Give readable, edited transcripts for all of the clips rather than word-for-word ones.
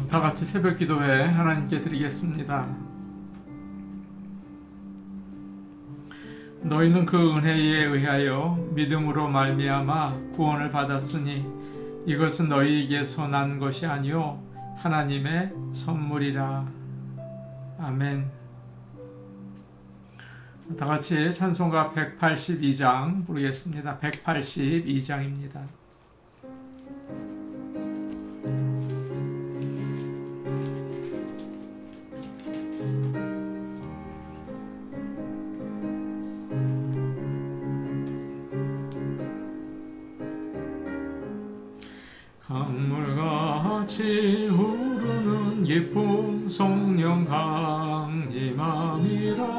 다 같이 새벽 기도회 하나님께 드리겠습니다. 너희는 그 은혜에 의하여 믿음으로 말미암아 구원을 받았으니 이것은 너희에게서 난 것이 아니요 하나님의 선물이라. 아멘. 다 같이 찬송가 182장 부르겠습니다. 182장입니다. 강물같이 흐르는 기쁨 성령 강림함이라.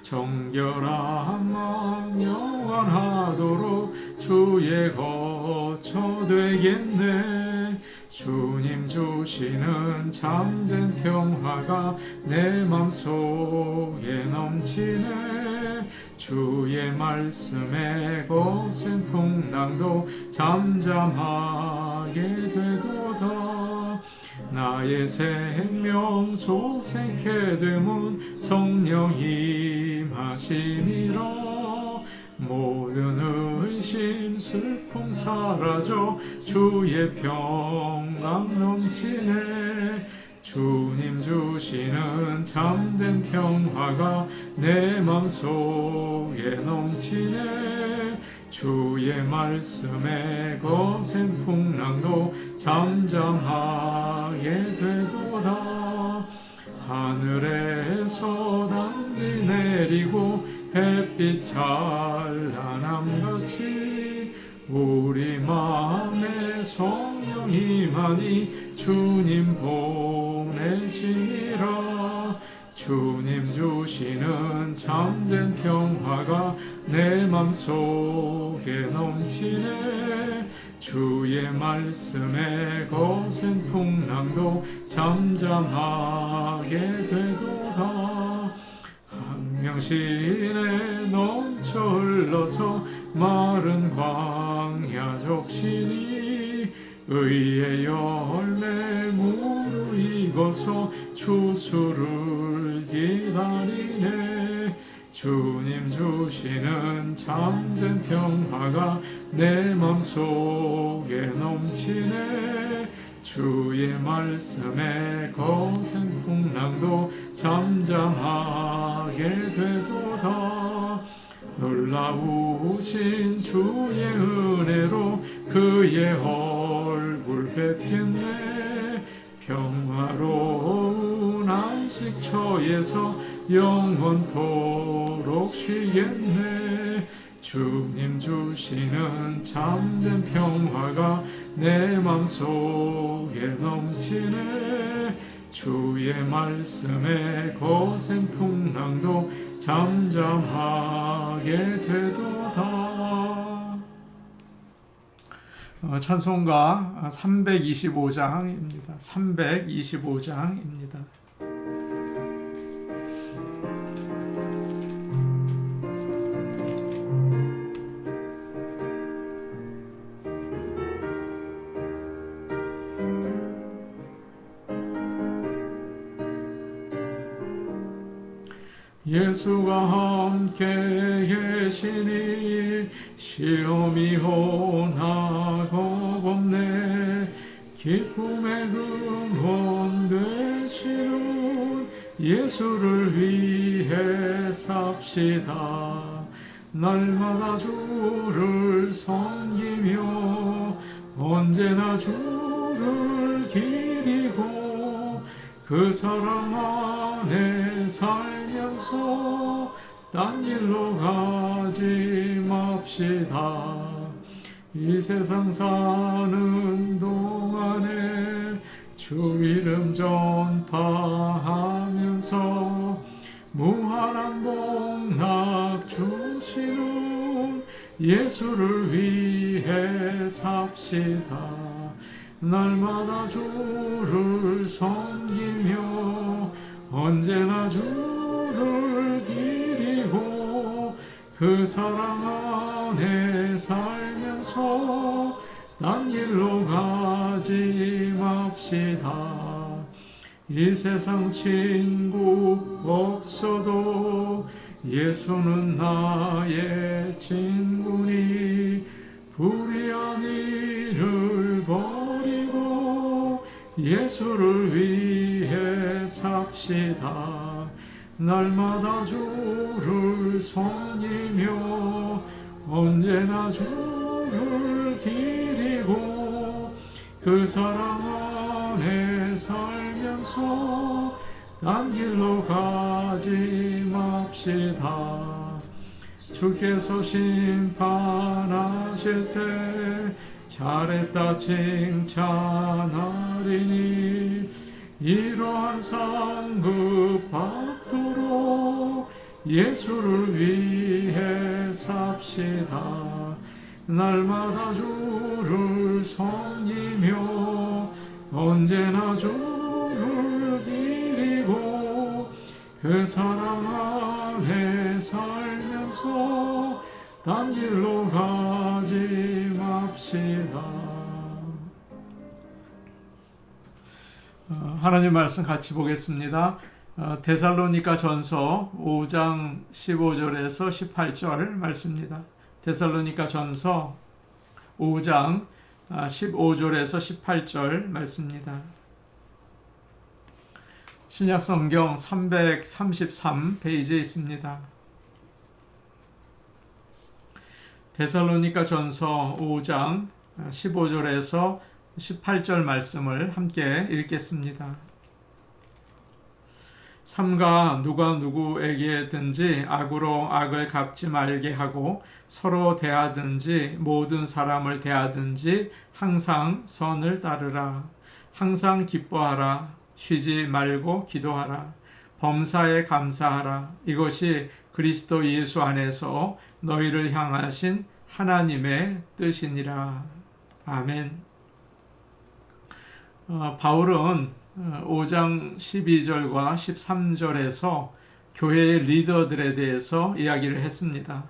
정결한 마음 영원하도록 주의 거처 되겠네. 주님 주시는 참된 평화가 내 맘속에 넘치네. 주의 말씀에 거센 풍랑도 잠잠하게 되도다. 나의 생명 소생케 되면 성령 임하심이라. 모든 의심 슬픔 사라져 주의 평강 넘치네. 주님 주시는 참된 평화가 내 맘속에 넘치네. 주의 말씀에 거센 풍랑도 잠잠하게 되도다. 하늘에서 단비 내리고 햇빛 찬란함같이 우리 마음에 성령 임하니 주님 보내시니라. 주님 주시는 참된 평화가 내 맘속에 넘치네. 주의 말씀에 거센 풍랑도 잠잠하게 되도다. 광명시내 넘쳐 흘러서 마른 광야 적시니 의의 열매 무르익어서 추수를 기다리네. 주님 주시는 참된 평화가 내 맘속에 넘치네. 주의 말씀에 거센 풍랑도 잠잠하게 되도다. 놀라우신 주의 은혜로 그의 얼굴 뵙겠네. 평화로운 안식처에서 영원토록 쉬겠네. 주님 주시는 참된 평화가 내 맘속에 넘치네. 주의 말씀에 거센 풍랑도 잠잠하게 되도다. 찬송가 325장입니다. 325장입니다. 예수가 함께 계시니 시험이 오나 겁없네. 기쁨의 근원 되시는 예수를 위해 삽시다. 날마다 주를 섬기며 언제나 주를 기리고 그 사랑 안에 살면서 딴 일로 가지 맙시다. 이 세상 사는 동안에 주 이름 전파하면서 무한한 복락 주시는 예수를 위해 삽시다. 날마다 주를 섬기며 언제나 주를 기리고 그 사랑 안에 살면서 딴 길로 가지 맙시다. 이 세상 친구 없어도 예수는 나의 친구니 불의한 일을 버리고 예수를 위해 삽시다. 날마다 주를 섬기며 언제나 주를 기리고 그 사랑 안에 살면서 딴 길로 가지 맙시다. 주께서 심판하실 때 잘했다 칭찬하리니 이러한 상급 받도록 예수를 위해 삽시다. 날마다 주를 섬기며 언제나 주를 기리고 그 사랑 안에 살면서 딴 길로 가지 맙시다. 하나님 말씀 같이 보겠습니다. 데살로니가 전서 5장 15절에서 18절 말씀입니다. 데살로니가 전서 5장 15절에서 18절 말씀입니다. 신약성경 333페이지에 있습니다. 데살로니가 전서 5장 15절에서 18절 말씀을 함께 읽겠습니다. 삼가 누가 누구에게든지 악으로 악을 갚지 말게 하고 서로 대하든지 모든 사람을 대하든지 항상 선을 따르라. 항상 기뻐하라. 쉬지 말고 기도하라. 범사에 감사하라. 이것이 그리스도 예수 안에서 너희를 향하신 하나님의 뜻이니라. 아멘. 바울은 5장 12절과 13절에서 교회의 리더들에 대해서 이야기를 했습니다.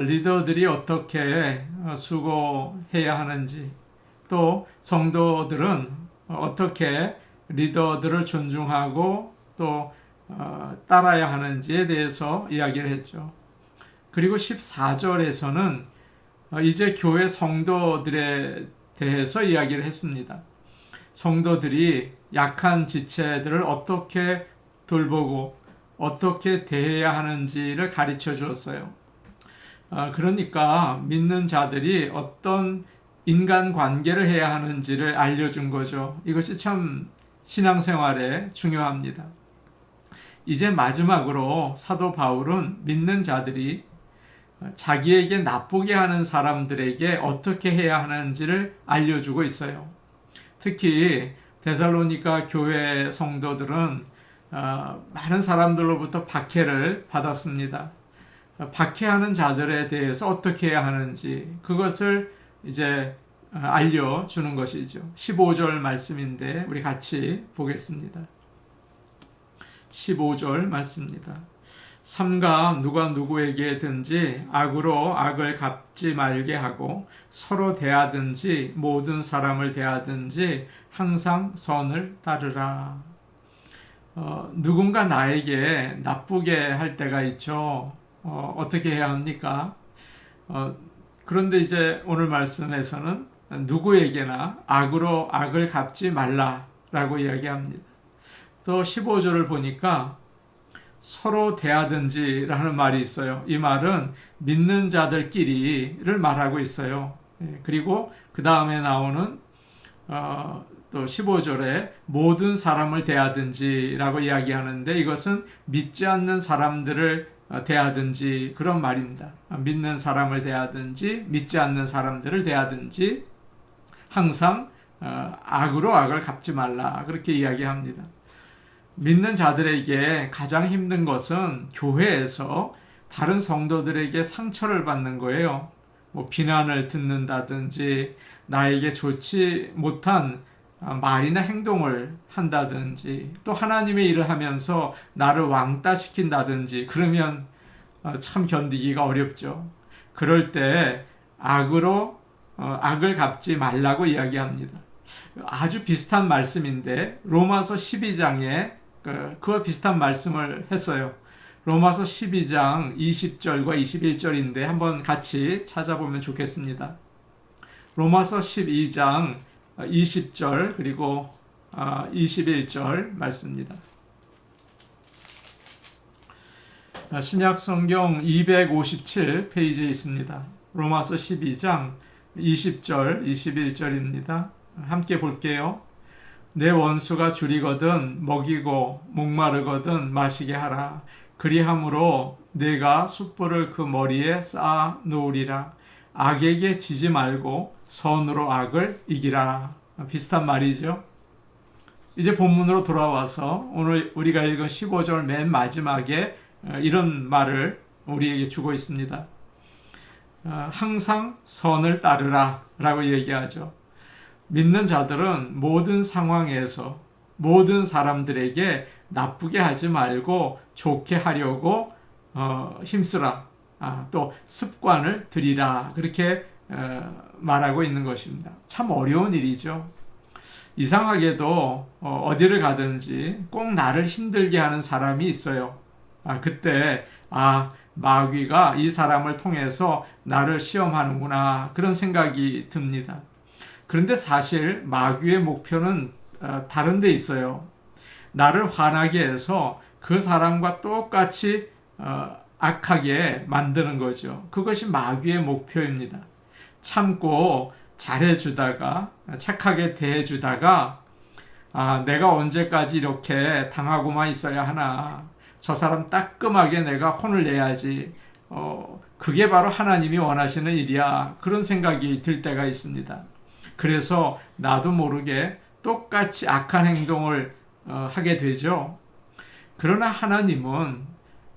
리더들이 어떻게 수고해야 하는지, 또 성도들은 어떻게 리더들을 존중하고 또 따라야 하는지에 대해서 이야기를 했죠. 그리고 14절에서는 이제 교회 성도들에 대해서 이야기를 했습니다. 성도들이 약한 지체들을 어떻게 돌보고 어떻게 대해야 하는지를 가르쳐 주었어요. 그러니까 믿는 자들이 어떤 인간관계를 해야 하는지를 알려준 거죠. 이것이 참 신앙생활에 중요합니다. 이제 마지막으로 사도 바울은 믿는 자들이 자기에게 나쁘게 하는 사람들에게 어떻게 해야 하는지를 알려주고 있어요. 특히 데살로니가 교회 성도들은 많은 사람들로부터 박해를 받았습니다. 박해하는 자들에 대해서 어떻게 해야 하는지 그것을 이제 알려주는 것이죠. 15절 말씀인데 우리 같이 보겠습니다. 15절 말씀입니다. 삼가 누가 누구에게든지 악으로 악을 갚지 말게 하고 서로 대하든지 모든 사람을 대하든지 항상 선을 따르라. 누군가 나에게 나쁘게 할 때가 있죠. 어떻게 해야 합니까? 그런데 이제 오늘 말씀에서는 누구에게나 악으로 악을 갚지 말라라고 이야기합니다. 또 15절을 보니까 서로 대하든지 라는 말이 있어요. 이 말은 믿는 자들끼리를 말하고 있어요. 그리고 그 다음에 나오는 또 15절에 모든 사람을 대하든지 라고 이야기하는데 이것은 믿지 않는 사람들을 대하든지 그런 말입니다. 믿는 사람을 대하든지 믿지 않는 사람들을 대하든지 항상 악으로 악을 갚지 말라 그렇게 이야기합니다. 믿는 자들에게 가장 힘든 것은 교회에서 다른 성도들에게 상처를 받는 거예요. 비난을 듣는다든지 나에게 좋지 못한 말이나 행동을 한다든지 또 하나님의 일을 하면서 나를 왕따시킨다든지 그러면 참 견디기가 어렵죠. 그럴 때 악을 갚지 말라고 이야기합니다. 아주 비슷한 말씀인데 로마서 12장에 그와 비슷한 말씀을 했어요. 로마서 12장 20절과 21절인데 한번 같이 찾아보면 좋겠습니다. 로마서 12장 20절 그리고 21절 말씀입니다. 신약 성경 257 페이지에 있습니다. 로마서 12장 20절 21절입니다. 함께 볼게요. 내 원수가 줄이거든 먹이고 목마르거든 마시게 하라. 그리함으로 내가 숯불을 그 머리에 쌓아 놓으리라. 악에게 지지 말고 선으로 악을 이기라. 비슷한 말이죠. 이제 본문으로 돌아와서 오늘 우리가 읽은 15절 맨 마지막에 이런 말을 우리에게 주고 있습니다. 항상 선을 따르라 라고 얘기하죠. 믿는 자들은 모든 상황에서 모든 사람들에게 나쁘게 하지 말고 좋게 하려고 힘쓰라. 또 습관을 들이라. 그렇게 말하고 있는 것입니다. 참 어려운 일이죠. 이상하게도 어디를 가든지 꼭 나를 힘들게 하는 사람이 있어요. 그때 마귀가 이 사람을 통해서 나를 시험하는구나 그런 생각이 듭니다. 그런데 사실 마귀의 목표는 다른 데 있어요. 나를 화나게 해서 그 사람과 똑같이 악하게 만드는 거죠. 그것이 마귀의 목표입니다. 참고 잘해주다가 착하게 대해주다가 내가 언제까지 이렇게 당하고만 있어야 하나. 저 사람 따끔하게 내가 혼을 내야지. 그게 바로 하나님이 원하시는 일이야. 그런 생각이 들 때가 있습니다. 그래서 나도 모르게 똑같이 악한 행동을 하게 되죠. 그러나 하나님은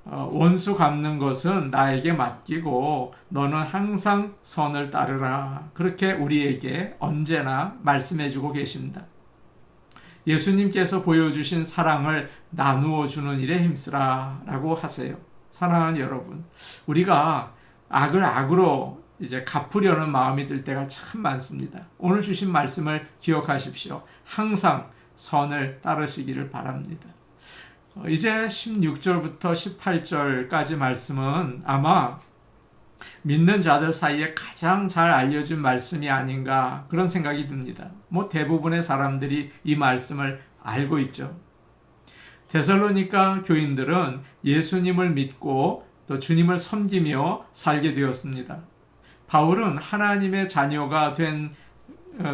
원수 갚는 것은 나에게 맡기고 너는 항상 선을 따르라. 그렇게 우리에게 언제나 말씀해 주고 계십니다. 예수님께서 보여주신 사랑을 나누어 주는 일에 힘쓰라 라고 하세요. 사랑하는 여러분, 우리가 악을 악으로 이제 갚으려는 마음이 들 때가 참 많습니다. 오늘 주신 말씀을 기억하십시오. 항상 선을 따르시기를 바랍니다. 이제 16절부터 18절까지 말씀은 아마 믿는 자들 사이에 가장 잘 알려진 말씀이 아닌가 그런 생각이 듭니다. 대부분의 사람들이 이 말씀을 알고 있죠. 데살로니가 교인들은 예수님을 믿고 또 주님을 섬기며 살게 되었습니다. 바울은 하나님의 자녀가 된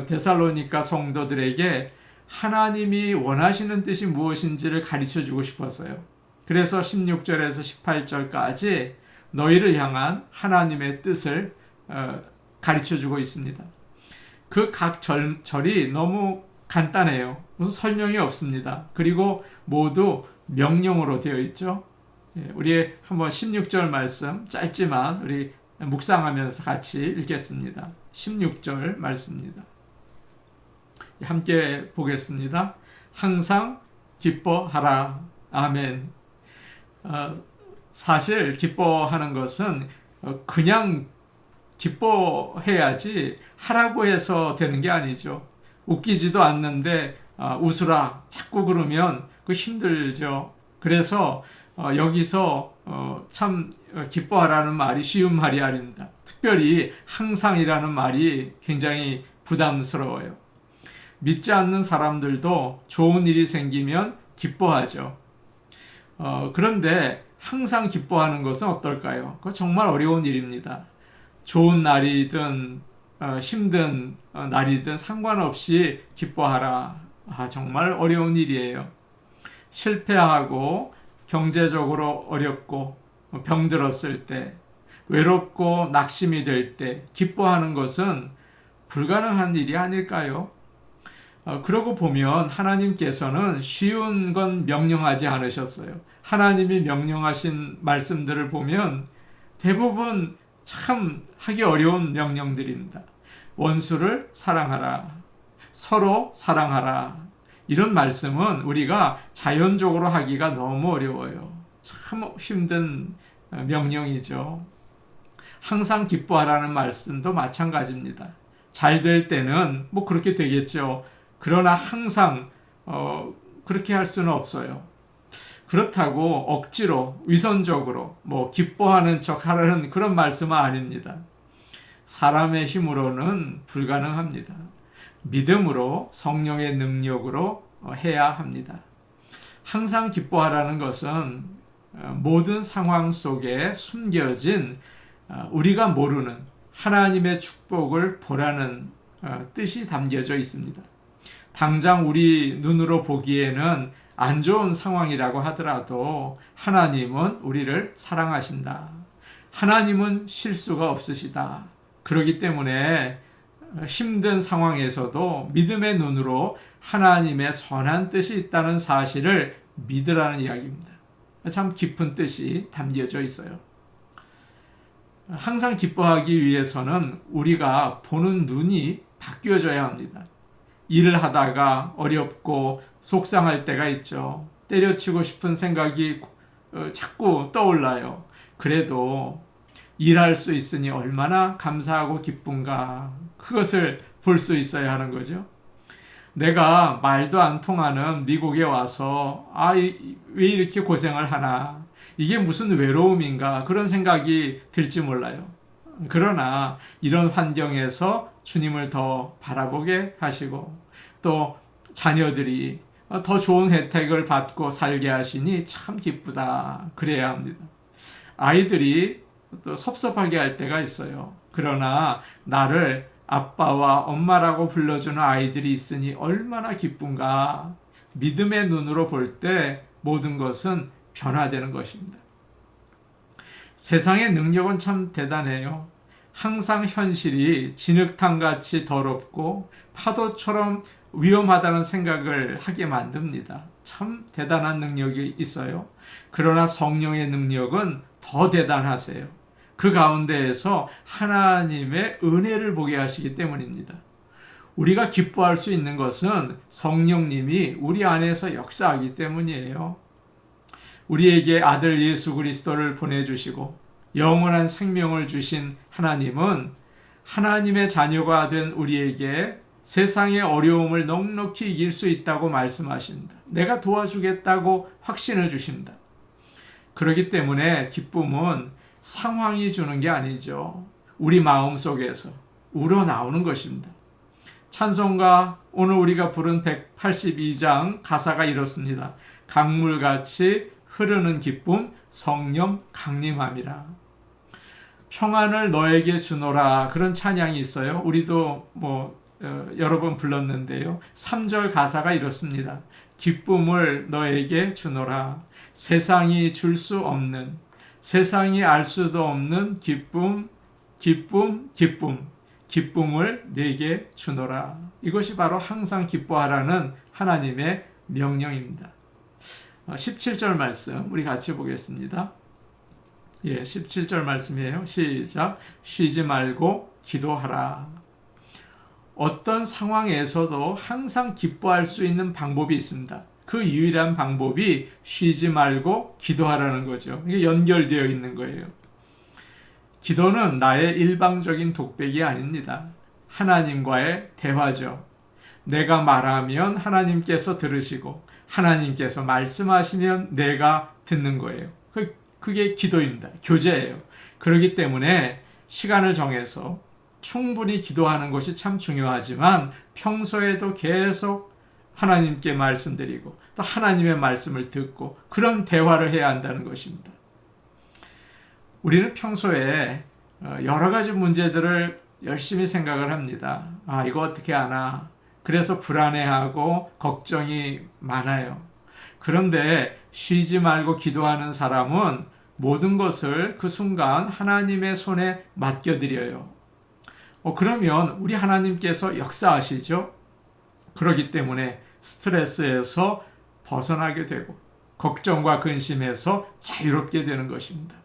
데살로니가 성도들에게 하나님이 원하시는 뜻이 무엇인지를 가르쳐 주고 싶었어요. 그래서 16절에서 18절까지 너희를 향한 하나님의 뜻을 가르쳐 주고 있습니다. 그 각 절이 너무 간단해요. 무슨 설명이 없습니다. 그리고 모두 명령으로 되어 있죠. 우리 한번 16절 말씀 짧지만 우리 묵상하면서 같이 읽겠습니다. 16절 말씀입니다. 함께 보겠습니다. 항상 기뻐하라. 아멘. 사실 기뻐하는 것은 그냥 기뻐해야지 하라고 해서 되는 게 아니죠. 웃기지도 않는데 웃으라 자꾸 그러면 그 힘들죠. 그래서 여기서 참 기뻐하라는 말이 쉬운 말이 아닙니다. 특별히 항상이라는 말이 굉장히 부담스러워요. 믿지 않는 사람들도 좋은 일이 생기면 기뻐하죠. 그런데 항상 기뻐하는 것은 어떨까요? 그거 정말 어려운 일입니다. 좋은 날이든 힘든 날이든 상관없이 기뻐하라. 정말 어려운 일이에요. 실패하고 경제적으로 어렵고 병들었을 때, 외롭고 낙심이 될 때 기뻐하는 것은 불가능한 일이 아닐까요? 그러고 보면 하나님께서는 쉬운 건 명령하지 않으셨어요. 하나님이 명령하신 말씀들을 보면 대부분 참 하기 어려운 명령들입니다. 원수를 사랑하라. 서로 사랑하라. 이런 말씀은 우리가 자연적으로 하기가 너무 어려워요. 참 힘든 명령이죠. 항상 기뻐하라는 말씀도 마찬가지입니다. 잘 될 때는 뭐 그렇게 되겠죠. 그러나 항상 그렇게 할 수는 없어요. 그렇다고 억지로 위선적으로 뭐 기뻐하는 척 하라는 그런 말씀은 아닙니다. 사람의 힘으로는 불가능합니다. 믿음으로 성령의 능력으로 해야 합니다. 항상 기뻐하라는 것은 모든 상황 속에 숨겨진 우리가 모르는 하나님의 축복을 보라는 뜻이 담겨져 있습니다. 당장 우리 눈으로 보기에는 안 좋은 상황이라고 하더라도 하나님은 우리를 사랑하신다. 하나님은 실수가 없으시다. 그렇기 때문에 힘든 상황에서도 믿음의 눈으로 하나님의 선한 뜻이 있다는 사실을 믿으라는 이야기입니다. 참 깊은 뜻이 담겨져 있어요. 항상 기뻐하기 위해서는 우리가 보는 눈이 바뀌어져야 합니다. 일을 하다가 어렵고 속상할 때가 있죠. 때려치고 싶은 생각이 자꾸 떠올라요. 그래도 일할 수 있으니 얼마나 감사하고 기쁜가. 그것을 볼 수 있어야 하는 거죠. 내가 말도 안 통하는 미국에 와서 왜 이렇게 고생을 하나. 이게 무슨 외로움인가. 그런 생각이 들지 몰라요. 그러나 이런 환경에서 주님을 더 바라보게 하시고 또 자녀들이 더 좋은 혜택을 받고 살게 하시니 참 기쁘다. 그래야 합니다. 아이들이 또 섭섭하게 할 때가 있어요. 그러나 나를 아빠와 엄마라고 불러주는 아이들이 있으니 얼마나 기쁜가. 믿음의 눈으로 볼 때 모든 것은 변화되는 것입니다. 세상의 능력은 참 대단해요. 항상 현실이 진흙탕같이 더럽고 파도처럼 위험하다는 생각을 하게 만듭니다. 참 대단한 능력이 있어요. 그러나 성령의 능력은 더 대단하세요. 그 가운데에서 하나님의 은혜를 보게 하시기 때문입니다. 우리가 기뻐할 수 있는 것은 성령님이 우리 안에서 역사하기 때문이에요. 우리에게 아들 예수 그리스도를 보내주시고 영원한 생명을 주신 하나님은 하나님의 자녀가 된 우리에게 세상의 어려움을 넉넉히 이길 수 있다고 말씀하십니다. 내가 도와주겠다고 확신을 주십니다. 그렇기 때문에 기쁨은 상황이 주는 게 아니죠. 우리 마음속에서 우러나오는 것입니다. 찬송가 오늘 우리가 부른 182장 가사가 이렇습니다. 강물같이 흐르는 기쁨 성령 강림함이라. 평안을 너에게 주노라. 그런 찬양이 있어요. 우리도 여러 번 불렀는데요. 3절 가사가 이렇습니다. 기쁨을 너에게 주노라. 세상이 줄 수 없는, 세상이 알 수도 없는 기쁨, 기쁨을 내게 주노라. 이것이 바로 항상 기뻐하라는 하나님의 명령입니다. 17절 말씀 우리 같이 보겠습니다. 17절 말씀이에요. 시작. 쉬지 말고 기도하라. 어떤 상황에서도 항상 기뻐할 수 있는 방법이 있습니다. 그 유일한 방법이 쉬지 말고 기도하라는 거죠. 이게 연결되어 있는 거예요. 기도는 나의 일방적인 독백이 아닙니다. 하나님과의 대화죠. 내가 말하면 하나님께서 들으시고 하나님께서 말씀하시면 내가 듣는 거예요. 그게 기도입니다. 교제예요. 그렇기 때문에 시간을 정해서 충분히 기도하는 것이 참 중요하지만 평소에도 계속 하나님께 말씀드리고 또 하나님의 말씀을 듣고 그런 대화를 해야 한다는 것입니다. 우리는 평소에 여러 가지 문제들을 열심히 생각을 합니다. 이거 어떻게 하나. 그래서 불안해하고 걱정이 많아요. 그런데 쉬지 말고 기도하는 사람은 모든 것을 그 순간 하나님의 손에 맡겨드려요. 그러면 우리 하나님께서 역사하시죠. 그렇기 때문에 스트레스에서 벗어나게 되고 걱정과 근심에서 자유롭게 되는 것입니다.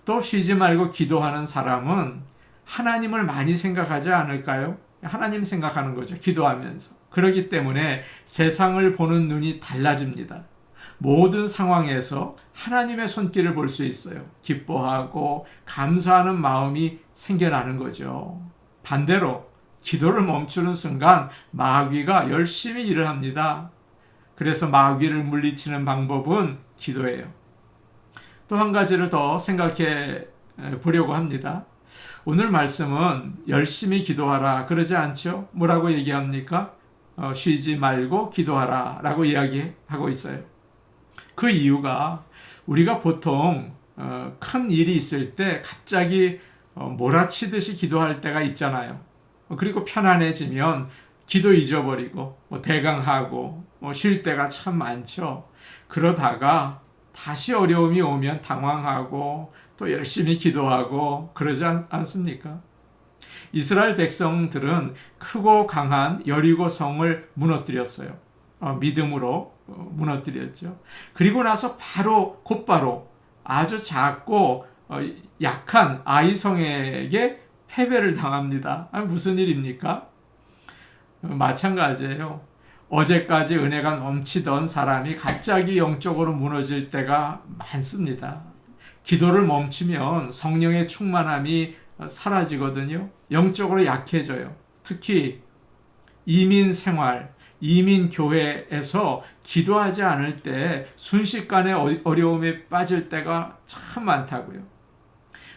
또 쉬지 말고 기도하는 사람은 하나님을 많이 생각하지 않을까요? 하나님 생각하는 거죠. 기도하면서. 그렇기 때문에 세상을 보는 눈이 달라집니다. 모든 상황에서 하나님의 손길을 볼 수 있어요. 기뻐하고 감사하는 마음이 생겨나는 거죠. 반대로 기도를 멈추는 순간 마귀가 열심히 일을 합니다. 그래서 마귀를 물리치는 방법은 기도예요. 또 한 가지를 더 생각해 보려고 합니다. 오늘 말씀은 열심히 기도하라 그러지 않죠? 뭐라고 얘기합니까? 쉬지 말고 기도하라 라고 이야기하고 있어요. 그 이유가 우리가 보통 큰 일이 있을 때 갑자기 몰아치듯이 기도할 때가 있잖아요. 그리고 편안해지면 기도 잊어버리고 대강하고 쉴 때가 참 많죠. 그러다가 다시 어려움이 오면 당황하고 또 열심히 기도하고 그러지 않습니까? 이스라엘 백성들은 크고 강한 여리고 성을 무너뜨렸어요. 믿음으로 무너뜨렸죠. 그리고 나서 곧바로 아주 작고 약한 아이성에게 패배를 당합니다. 무슨 일입니까? 마찬가지예요. 어제까지 은혜가 넘치던 사람이 갑자기 영적으로 무너질 때가 많습니다. 기도를 멈추면 성령의 충만함이 사라지거든요. 영적으로 약해져요. 특히 이민 생활, 이민 교회에서 기도하지 않을 때 순식간에 어려움에 빠질 때가 참 많다고요.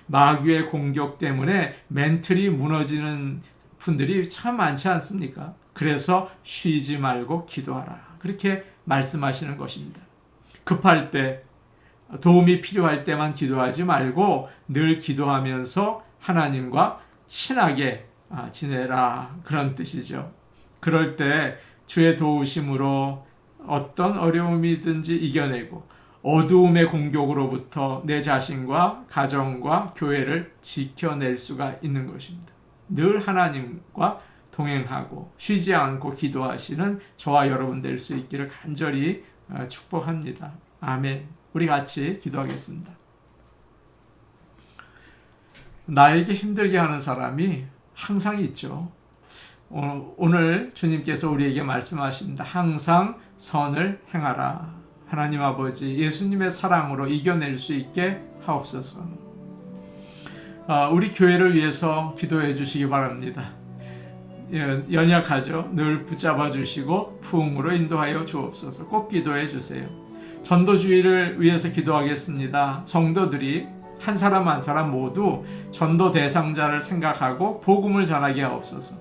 마귀의 공격 때문에 멘틀이 무너지는 분들이 참 많지 않습니까? 그래서 쉬지 말고 기도하라. 그렇게 말씀하시는 것입니다. 급할 때, 도움이 필요할 때만 기도하지 말고 늘 기도하면서 하나님과 친하게 지내라. 그런 뜻이죠. 그럴 때 주의 도우심으로 어떤 어려움이든지 이겨내고 어두움의 공격으로부터 내 자신과 가정과 교회를 지켜낼 수가 있는 것입니다. 늘 하나님과 동행하고 쉬지 않고 기도하시는 저와 여러분 될 수 있기를 간절히 축복합니다. 아멘. 우리 같이 기도하겠습니다. 나에게 힘들게 하는 사람이 항상 있죠. 오늘 주님께서 우리에게 말씀하십니다. 항상 선을 행하라. 하나님 아버지, 예수님의 사랑으로 이겨낼 수 있게 하옵소서. 우리 교회를 위해서 기도해 주시기 바랍니다. 연약하죠. 늘 붙잡아 주시고 부흥으로 인도하여 주옵소서. 꼭 기도해 주세요. 전도주의를 위해서 기도하겠습니다. 성도들이 한 사람 한 사람 모두 전도 대상자를 생각하고 복음을 전하게 하옵소서.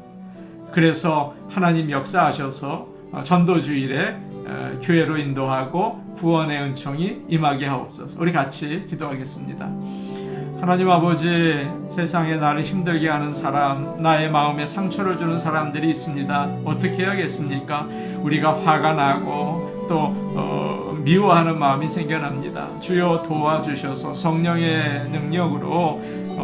그래서 하나님 역사하셔서 전도주일에 교회로 인도하고 구원의 은총이 임하게 하옵소서. 우리 같이 기도하겠습니다. 하나님 아버지, 세상에 나를 힘들게 하는 사람, 나의 마음에 상처를 주는 사람들이 있습니다. 어떻게 해야겠습니까? 우리가 화가 나고 또 미워하는 마음이 생겨납니다. 주여 도와주셔서 성령의 능력으로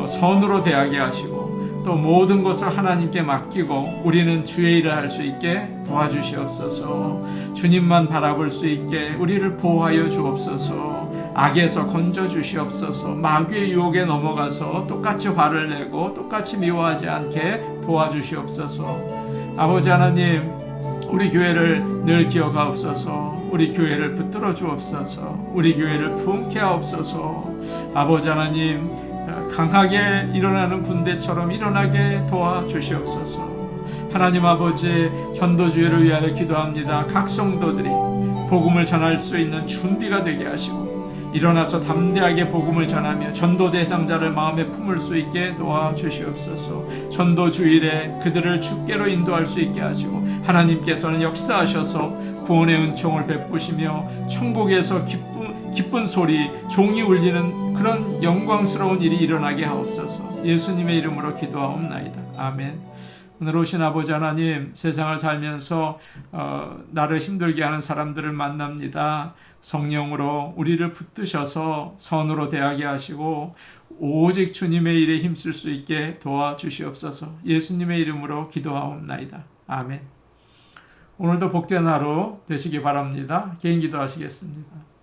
선으로 대하게 하시고 또 모든 것을 하나님께 맡기고 우리는 주의 일을 할 수 있게 도와주시옵소서. 주님만 바라볼 수 있게 우리를 보호하여 주옵소서. 악에서 건져 주시옵소서. 마귀의 유혹에 넘어가서 똑같이 화를 내고 똑같이 미워하지 않게 도와주시옵소서. 아버지 하나님, 우리 교회를 늘 기억하옵소서. 우리 교회를 붙들어 주옵소서. 우리 교회를 품게 하옵소서. 아버지 하나님, 강하게 일어나는 군대처럼 일어나게 도와주시옵소서. 하나님 아버지, 전도주의를 위하여 기도합니다. 각 성도들이 복음을 전할 수 있는 준비가 되게 하시고 일어나서 담대하게 복음을 전하며 전도 대상자를 마음에 품을 수 있게 도와주시옵소서. 전도 주일에 그들을 주께로 인도할 수 있게 하시고 하나님께서는 역사하셔서 구원의 은총을 베푸시며 천국에서 기쁜 소리, 종이 울리는 그런 영광스러운 일이 일어나게 하옵소서. 예수님의 이름으로 기도하옵나이다. 아멘. 오늘 오신 아버지 하나님, 세상을 살면서 나를 힘들게 하는 사람들을 만납니다. 성령으로 우리를 붙드셔서 선으로 대하게 하시고 오직 주님의 일에 힘쓸 수 있게 도와주시옵소서. 예수님의 이름으로 기도하옵나이다. 아멘. 오늘도 복된 하루 되시기 바랍니다. 개인 기도하시겠습니다.